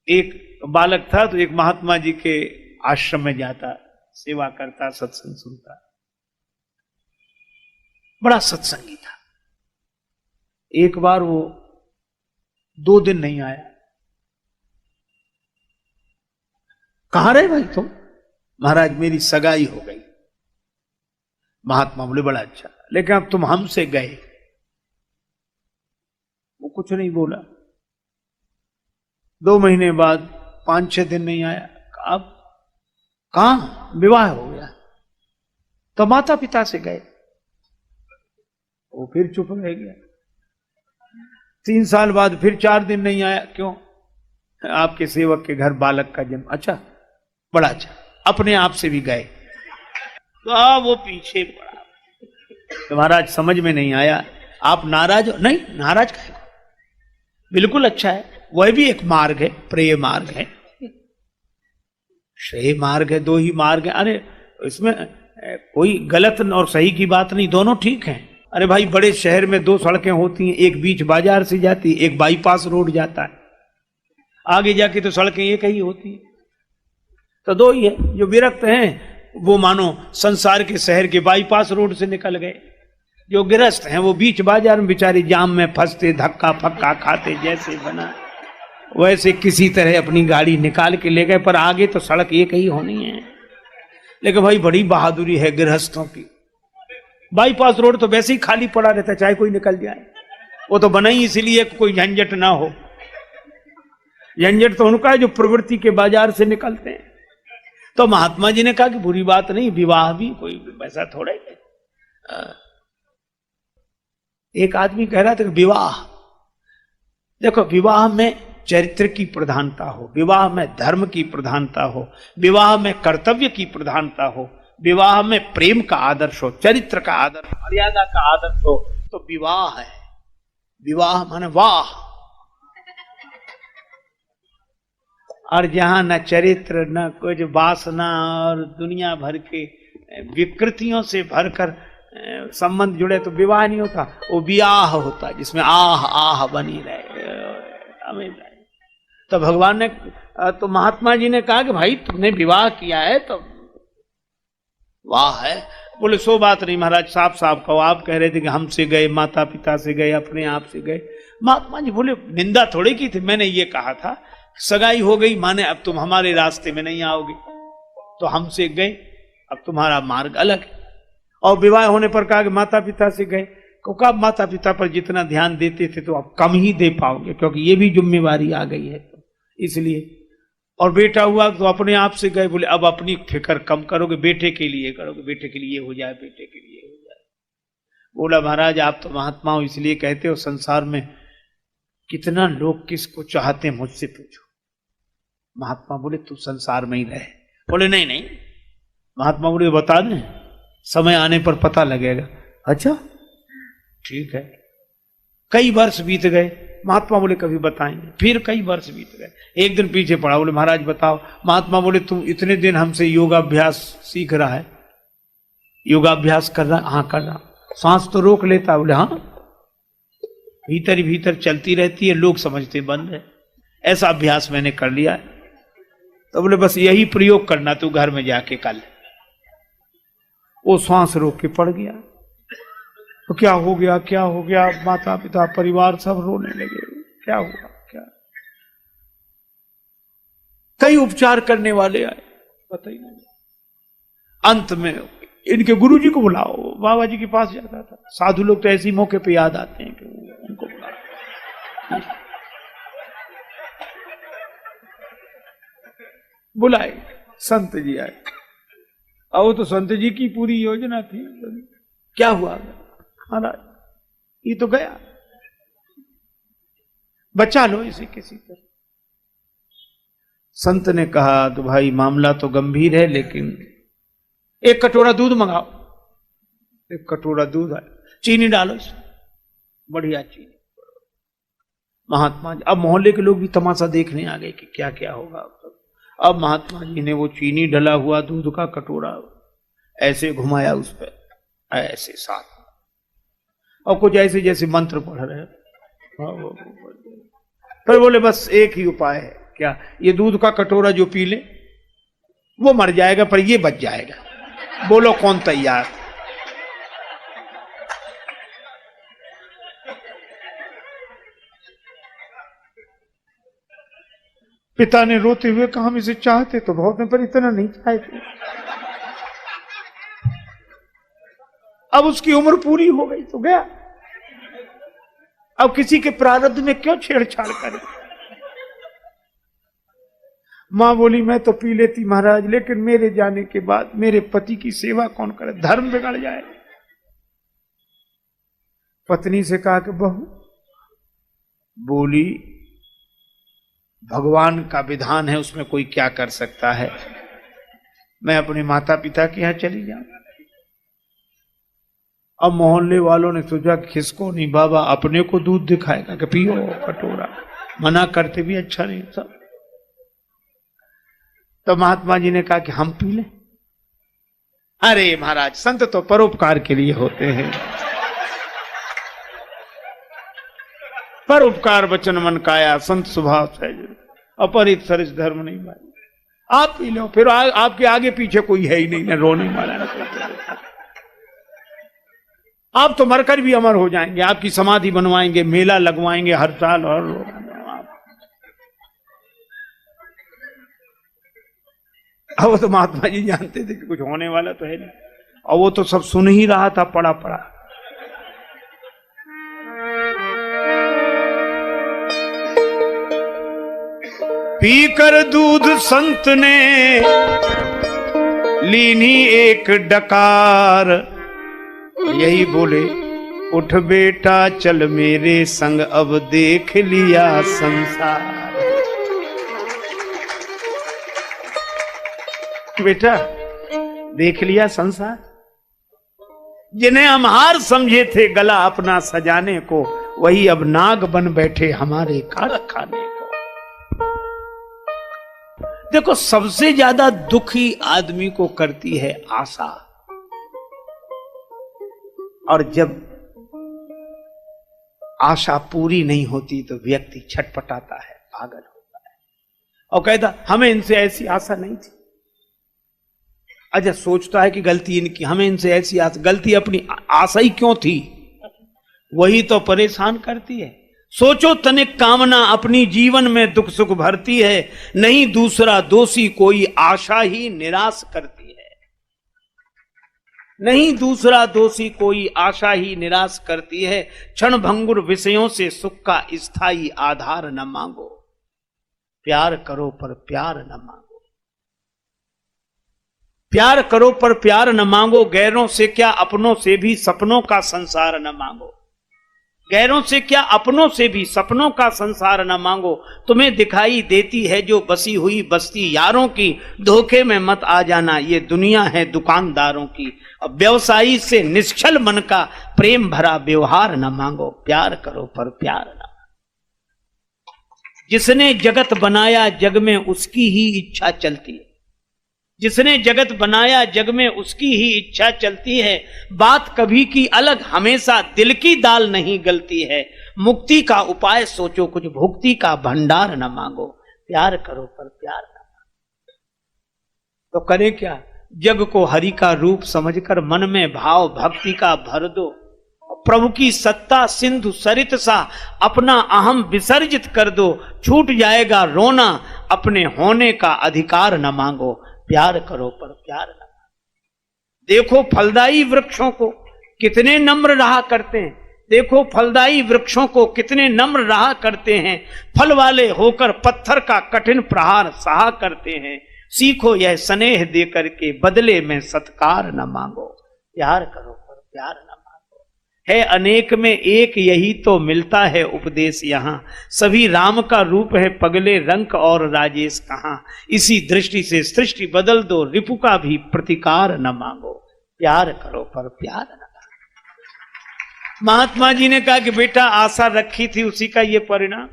एक बालक था तो एक महात्मा जी के आश्रम में जाता, सेवा करता, सत्संग सुनता, बड़ा सत्संगी था। एक बार वो 2 दिन नहीं आया। कहां रहे भाई तुम? महाराज मेरी सगाई हो गई। महात्मा बोले बड़ा अच्छा, लेकिन अब तुम हमसे गए। वो कुछ नहीं बोला। 2 महीने बाद 5-6 दिन नहीं आया। अब कहां? विवाह हो गया। तो माता पिता से गए। वो फिर चुप रह गया। 3 साल बाद फिर 4 दिन नहीं आया। क्यों? आपके सेवक के घर बालक का जन्म। अच्छा, बड़ा अच्छा। अपने आप से भी गए तो वो पीछे पड़ा। तो महाराज समझ में नहीं आया, आप नाराज हो? नहीं, नाराज काहे को? बिल्कुल अच्छा है, वह भी एक मार्ग है, प्रेय मार्ग है, श्रेय मार्ग है, 2 ही मार्ग है। अरे इसमें कोई गलत और सही की बात नहीं, दोनों ठीक हैं। अरे भाई, बड़े शहर में 2 सड़कें होती हैं, एक बीच बाजार से जाती है, एक बाईपास रोड जाता है। आगे जाके तो सड़कें एक ही होती है, तो 2 ही है। जो विरक्त हैं वो मानो संसार के शहर के बाईपास रोड से निकल गए। जो गिरस्थ हैं वो बीच बाजार में बेचारे जाम में फंसते, धक्का फक्का खाते, जैसे बना वैसे किसी तरह अपनी गाड़ी निकाल के ले गए। पर आगे तो सड़क एक ही होनी है। लेकिन भाई बड़ी बहादुरी है गृहस्थों की। बाईपास रोड तो वैसे ही खाली पड़ा रहता है, चाहे कोई निकल जाए। वो तो बना ही इसलिए कोई झंझट ना हो। झंझट तो उनका है जो प्रवृत्ति के बाजार से निकलते हैं। तो महात्मा जी ने कहा कि बुरी बात नहीं, विवाह भी कोई वैसा थोड़े है। एक आदमी कह रहा था कि विवाह, देखो विवाह में चरित्र की प्रधानता हो, विवाह में धर्म की प्रधानता हो, विवाह में कर्तव्य की प्रधानता हो, विवाह में प्रेम का आदर्श हो, चरित्र का आदर्श, मर्यादा का आदर्श हो, तो विवाह है। विवाह माने वाह। और जहां न चरित्र न कुछ वासना और दुनिया भर के विकृतियों से भरकर संबंध जुड़े तो विवाह नहीं होता, वो विवाह होता है जिसमें आह आह बनी रहे। तो भगवान ने, तो महात्मा जी ने कहा कि भाई तुमने विवाह किया है तो वाह है। बोले सो बात नहीं महाराज, साफ साफ कहो, आप कह रहे थे कि हमसे गए, माता पिता से गए, अपने आप से गए। महात्मा जी बोले निंदा थोड़ी की थी, मैंने ये कहा था सगाई हो गई माने अब तुम हमारे रास्ते में नहीं आओगे, तो हमसे गए, अब तुम्हारा मार्ग अलग है। और विवाह होने पर कहा कि माता पिता से गए, क्योंकि आप माता पिता पर जितना ध्यान देते थे तो अब कम ही दे पाओगे, क्योंकि ये भी जिम्मेवारी आ गई है तो इसलिए। और बेटा हुआ तो अपने आप से गए, बोले अब अपनी फिक्र कम करोगे, बेटे के लिए करोगे, बेटे के लिए हो जाए, बेटे के लिए हो जाए। बोला महाराज आप तो महात्मा हो इसलिए कहते हो, संसार में कितना लोग किसको चाहते हैं मुझसे पूछो। महात्मा बोले तू संसार में ही रहे। बोले नहीं नहीं। महात्मा बोले बता दें, समय आने पर पता लगेगा। अच्छा ठीक है। कई वर्ष बीत गए। महात्मा बोले कभी बताएंगे। फिर कई वर्ष बीत गए। एक दिन पीछे पड़ा, बोले महाराज बताओ। महात्मा बोले तुम इतने दिन हमसे योगाभ्यास सीख रहा है, योगाभ्यास कर रहा? हाँ कर रहा। सांस तो रोक लेता? बोले हाँ, भीतर ही भीतर चलती रहती है, लोग समझते बंद है, ऐसा अभ्यास मैंने कर लिया है। तो बोले बस यही प्रयोग करना तू घर में जाके कल। वो सांस रोक के पड़ गया। तो क्या हो गया, क्या हो गया? माता पिता परिवार सब रोने लगे। क्या हुआ? क्या? कई उपचार करने वाले आए, पता ही नहीं। अंत में इनके गुरुजी को बुलाओ, बाबा जी के पास जाता था। साधु लोग तो ऐसे मौके पे याद आते हैं कि उनको बुलाओ। बुलाए, संत जी आए। और वो तो संत जी की पूरी योजना थी। क्या हुआ महाराज? ये तो गया, बचा लो इसे किसी तरह। संत ने कहा तो भाई मामला तो गंभीर है, लेकिन 1 कटोरा दूध मंगाओ। 1 कटोरा दूध आया, चीनी डालो इसमें, बढ़िया चीनी। महात्मा जी, अब मोहल्ले के लोग भी तमाशा देखने आ गए कि क्या क्या होगा। अब महात्मा जी ने वो चीनी डला हुआ दूध का कटोरा ऐसे घुमाया उस पर, ऐसे साथ, और कुछ ऐसे जैसे मंत्र पढ़ रहे। पर बोले बस एक ही उपाय है, क्या ये दूध का कटोरा जो पी ले वो मर जाएगा पर ये बच जाएगा। बोलो कौन तैयार? पिता ने रोते हुए कहा हम इसे चाहते तो बहुत हैं पर इतना नहीं चाहते। अब उसकी उम्र पूरी हो गई तो गया, अब किसी के प्रारब्ध में क्यों छेड़छाड़ करें। मां बोली मैं तो पी लेती महाराज, लेकिन मेरे जाने के बाद मेरे पति की सेवा कौन करे, धर्म बिगड़ जाए। पत्नी से कहा कि बहू, बोली भगवान का विधान है, उसमें कोई क्या कर सकता है, मैं अपने माता पिता के यहां चली जाऊं। अब मोहल्ले वालों ने सोचा किसको नहीं, बाबा अपने को दूध दिखाएगा कि पियो कटोरा, मना करते भी अच्छा नहीं सब। तो महात्मा जी ने कहा कि हम पी लें। अरे महाराज, संत तो परोपकार के लिए होते हैं, परोपकार वचन मन काया, संत स्वभाव सहज, अपरित सरिस धर्म नहीं भाई। आप पी लो, फिर आपके आगे पीछे कोई है ही नहीं, ना रोने वाला ना कोई। आप तो मरकर भी अमर हो जाएंगे, आपकी समाधि बनवाएंगे, मेला लगवाएंगे हर साल। और अब वो तो महात्मा जी जानते थे कि कुछ होने वाला तो है नहीं, और वो तो सब सुन ही रहा था पड़ा पड़ा। पीकर दूध संत ने लीनी एक डकार, यही बोले उठ बेटा चल मेरे संग, अब देख लिया संसार। बेटा देख लिया संसार, जिन्हें हम हार समझे थे गला अपना सजाने को, वही अब नाग बन बैठे हमारे काट खाने को। देखो सबसे ज्यादा दुखी आदमी को करती है आशा, और जब आशा पूरी नहीं होती तो व्यक्ति छटपटाता है, पागल होता है और कहता हमें इनसे ऐसी आशा नहीं थी। अच्छा सोचता है कि गलती इनकी, हमें इनसे ऐसी आशा, गलती अपनी, आशा ही क्यों थी, वही तो परेशान करती है। सोचो तनिक कामना अपनी जीवन में दुख सुख भरती है, नहीं दूसरा दोषी कोई आशा ही निराश करती है। नहीं दूसरा दोषी कोई आशा ही निराश करती है। क्षण भंगुर विषयों से सुख का स्थायी आधार न मांगो, प्यार करो पर प्यार न मांगो। प्यार करो पर प्यार न मांगो, गैरों से क्या अपनों से भी सपनों का संसार न मांगो। गैरों से क्या अपनों से भी सपनों का संसार न मांगो। तुम्हें दिखाई देती है जो बसी हुई बस्ती यारों की, धोखे में मत आ जाना, ये दुनिया है दुकानदारों की। अब व्यवसायी से निश्चल मन का प्रेम भरा व्यवहार न मांगो, प्यार करो पर प्यार न मांगो। जिसने जगत बनाया जग में उसकी ही इच्छा चलती है, जिसने जगत बनाया जग में उसकी ही इच्छा चलती है। बात कभी की अलग, हमेशा दिल की दाल नहीं गलती है। मुक्ति का उपाय सोचो, कुछ भुक्ति का भंडार न मांगो, प्यार करो पर प्यार न मांगो। तो करें क्या, जग को हरि का रूप समझकर मन में भाव भक्ति का भर दो। प्रभु की सत्ता सिंधु सरित सा अपना अहम विसर्जित कर दो। छूट जाएगा रोना, अपने होने का अधिकार न मांगो, प्यार करो पर प्यार न मांगो। देखो फलदायी वृक्षों को कितने नम्र रहा करते हैं, देखो फलदायी वृक्षों को कितने नम्र रहा करते हैं। फल वाले होकर पत्थर का कठिन प्रहार सहा करते हैं। सीखो यह स्नेह दे करके बदले में सत्कार न मांगो, प्यार करो पर प्यार न मांगो। है अनेक में एक यही तो मिलता है उपदेश यहाँ, सभी राम का रूप है पगले रंक और राजेश कहाँ। इसी दृष्टि से सृष्टि बदल दो, रिपु का भी प्रतिकार न मांगो, प्यार करो पर प्यार न मांगो। महात्मा जी ने कहा कि बेटा आशा रखी थी उसी का ये परिणाम,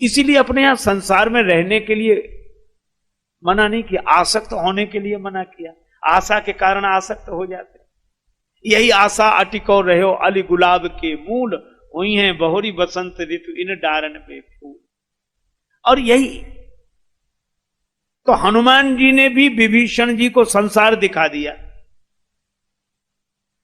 इसीलिए अपने यहां संसार में रहने के लिए मना नहीं किया, आसक्त होने के लिए मना किया। आशा के कारण आसक्त हो जाते। यही आशा अटिको रहो अली गुलाब के मूल, हुई है बहुरी बसंत ऋतु इन डारन पे फूल। और यही तो हनुमान जी ने भी विभीषण जी को संसार दिखा दिया।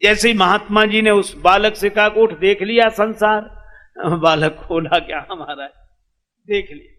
जैसे ही महात्मा जी ने उस बालक से कहा, उठ देख लिया संसार, बालक खोला क्या हमारा, देख लिया।